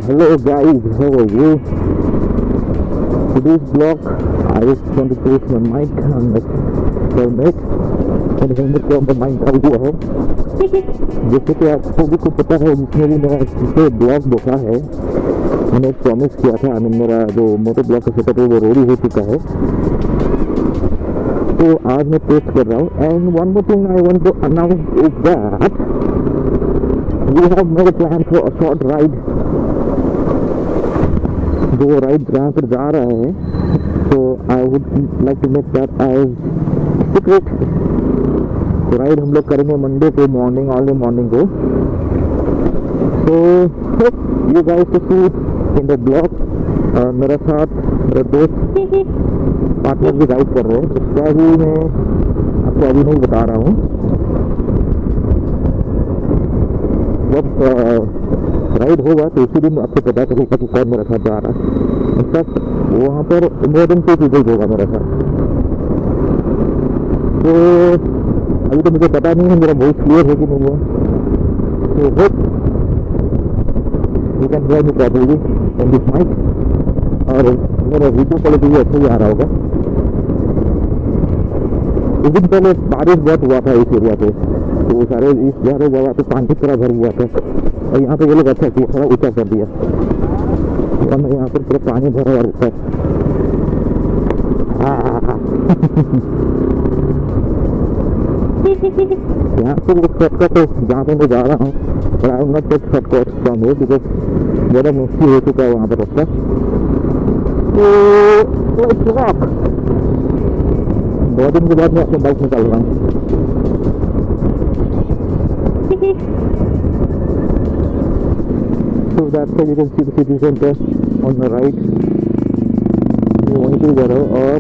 Hello guys, how are you? Today's vlog, I just want to place my mic on the helmet and helmet को अंदर mic डाल दिया है। जैसे कि आपको भी कुछ पता है, जिसमें भी मेरा पिछले ब्लॉग देखा है, मैंने प्रॉमिस किया था, मेरा जो मोटर ब्लॉग का सेटअप है वो रेडी हो चुका है, तो आज मैं पोस्ट कर रहा हूँ। And one more thing I want to announce is that we have made a plan for a short ride. जो राइड जहाँ पर जा रहा है, तो I would like to make that as secret. तो राइड हम लोग करेंगे मंडे को मॉर्निंग, अर्ली मॉर्निंग को। तो you guys to see in the blog. मेरे साथ मेरे दोस्त पार्टनर भी गाइड कर रहे हैं, उसका भी मैं आपको अभी नहीं बता रहा हूँ। जब राइड होगा तो उसी दिन आपको पता चलेगा कि कौन मेरे साथ जा रहा है। इनफैक्ट वहाँ पर मोर देन 2 पीपल होगा मेरे साथ। तो अभी तो मुझे पता नहीं है मेरा वॉइस क्लियर है कि नहीं है। तो hope you can hear me properly in this mic, और मेरा वीडियो क्वालिटी भी अच्छा ही आ रहा होगा। एक दिन पहले बारिश बहुत हुआ था इस एरिया पे, तो सारे इस सारे जगह पे पानी की तरह भर हुआ था, और यहाँ पे ये लोग अच्छा किया, थोड़ा ऊंचा कर दिया, और यहाँ पर पूरा पानी भरा हुआ ऊपर। यहाँ पे शॉर्टकट है जहाँ पे मैं जा रहा हूँ, और I am not take shortcut from here because ज़्यादा मुश्किल हो चुका है वहाँ पर रास्ता। तो लेट्स वॉक। 2 दिन के बाद मैं अपने बाइक निकाल रहा हूँ। So that's how you can see the city center on the right. You want to go or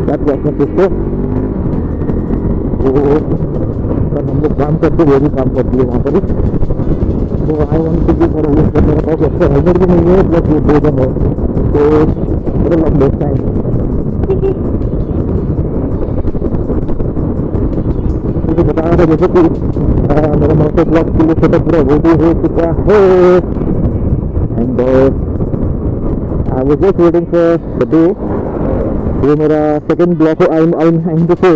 that was my sister. तो हम लोग काम करते, वो भी काम करती है वहाँ पर। तो I want to be for मेरे पास अच्छा हेलमेट भी नहीं है, प्लस ये 2 जन है, तो मेरा लग बेस्ट टाइम। मुझे बता रहा था जैसे कि मेरा मोटर ब्लॉक के लिए सेटअप पूरा रेडी हो चुका है, and I was just waiting for the day. ये मेरा सेकंड ब्लॉक है, आई टू से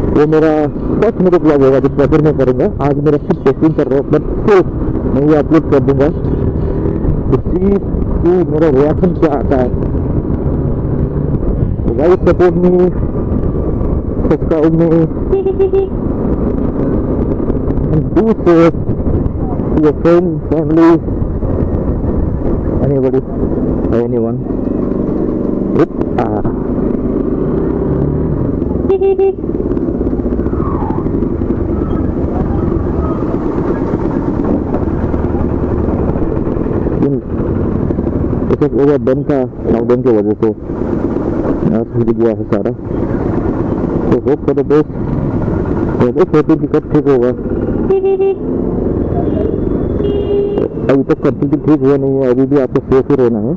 वो मेरा फर्स्ट मोटर ब्लॉग होगा जिस पर मैं करूँगा। आज मेरा सिर्फ टेस्टिंग कर रहा हूँ, बट फिर मैं ये अपलोड कर दूंगा तो सी कि मेरा रिएक्शन क्या आता है। Guys support me, subscribe me, and do share to your friends, family, anybody or anyone. Over done का लॉकडाउन की वजह से सूझ गया है सारा। तो होप फॉर द बेस्ट, छोटी दिक्कत ठीक होगा। अभी तक कंप्लीटली ठीक हुआ नहीं है, अभी भी आपको सेफ ही रहना है।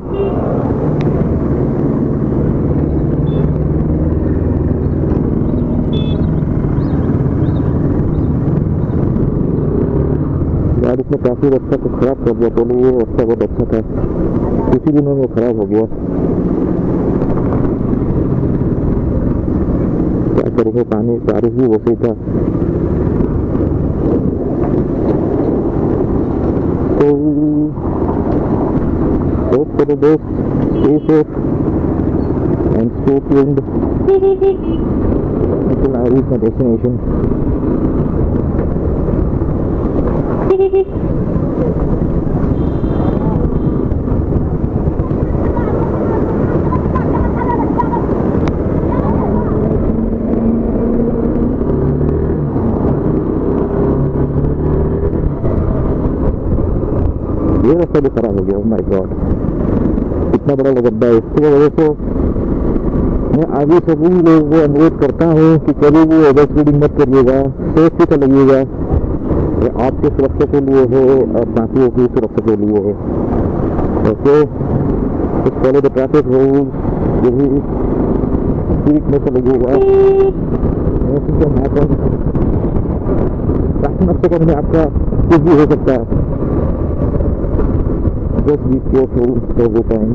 यार इसमें काफी रास्ता को खराब कर दिया, तो ये रास्ता बहुत अच्छा था, किसी दिनों में खराब हो गया। क्या करेंगे, पानी बारिश भी वैसे ही था। तो hope for the best, stay safe and stay tuned until I reach my destination. ये रास्ता भी खराब हो गया। ओह माय गॉड, इतना बड़ा गड्ढा है। इसकी वजह से मैं आगे सभी लोगों को अनुरोध करता हूँ कि कभी भी ओवर स्पीडिंग मत करिएगा, सेफ से चलाइएगा। ये आपकी सुरक्षा के लिए है और बाकियों की सुरक्षा के लिए है। Okay, just follow the traffic rules. यही स्पीड में चलेगा। anything can happen. रास्ते करने आपका कुछ भी हो सकता है। just be careful all the time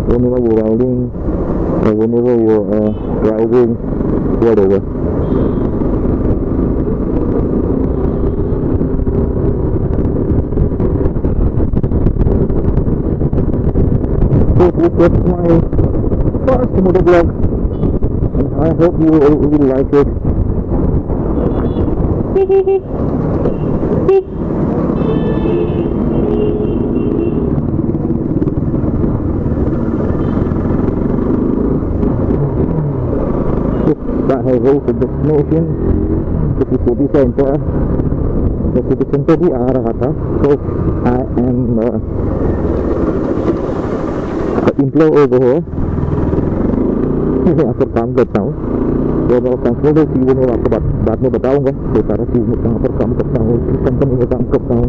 whenever you're riding or whenever you're driving, whatever. So this was my first motovlog, and I hope you will like it. That has also destination city center. The city center भी आ रहा था, so I am employee over here. यहाँ पर काम करता हूँ, तो मैं कंफर्टेबल चीज़ों में आपको बाद में बताऊँगा। तो सारा चीज़ में कहाँ पर काम करता हूँ, किस कंपनी में काम करता हूँ,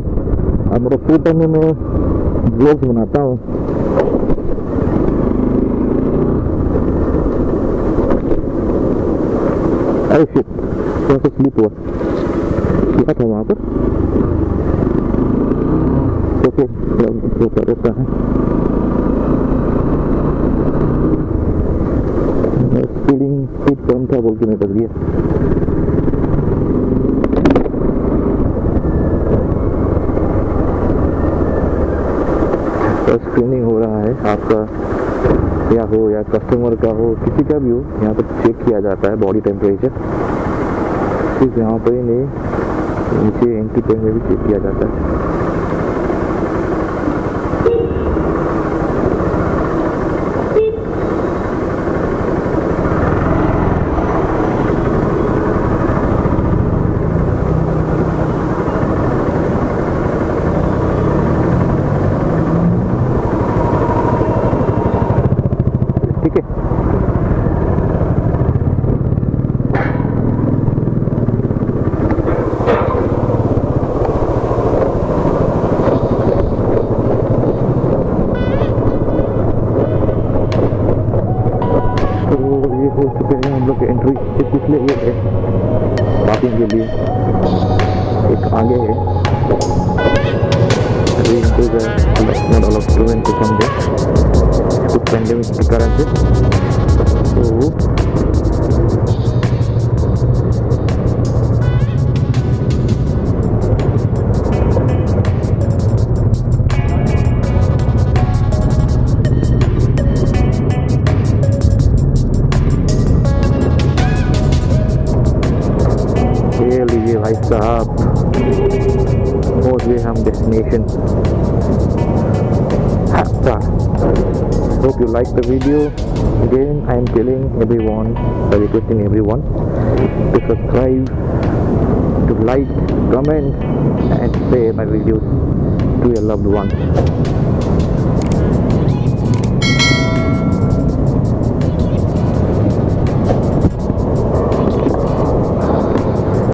और मेरा फुल टाइम में मैं ब्लॉग्स बनाता हूँ। अरे शिट, थोड़ा सा स्लिप हुआ, क्या था वहाँ पर? ओके, तो क्या रहता है, स्पीड कम था बोल के मैं बच गया। तो स्क्रीनिंग हो रहा है आपका, या हो या कस्टमर का हो, किसी का भी हो, यहाँ पर चेक किया जाता है बॉडी टेम्परेचर। सिर्फ यहाँ पर ही नहीं, नीचे एंट्री पॉइंट में भी चेक किया जाता है। ठीक है, तो ये हो चुके हैं हम लोग के एंट्री से पिछले ये है पार्किंग के लिए, एक आगे है। अभी इनको नॉट अलाउड स्टूडेंट को समझे कुछ पेंडेमिक के कारण से, तो ये लीजिए भाई साहब, पहुँच गए हम destination. Hope you like the video. Again, I am telling everyone, requesting everyone to subscribe, to like, comment, and share my videos to your loved ones.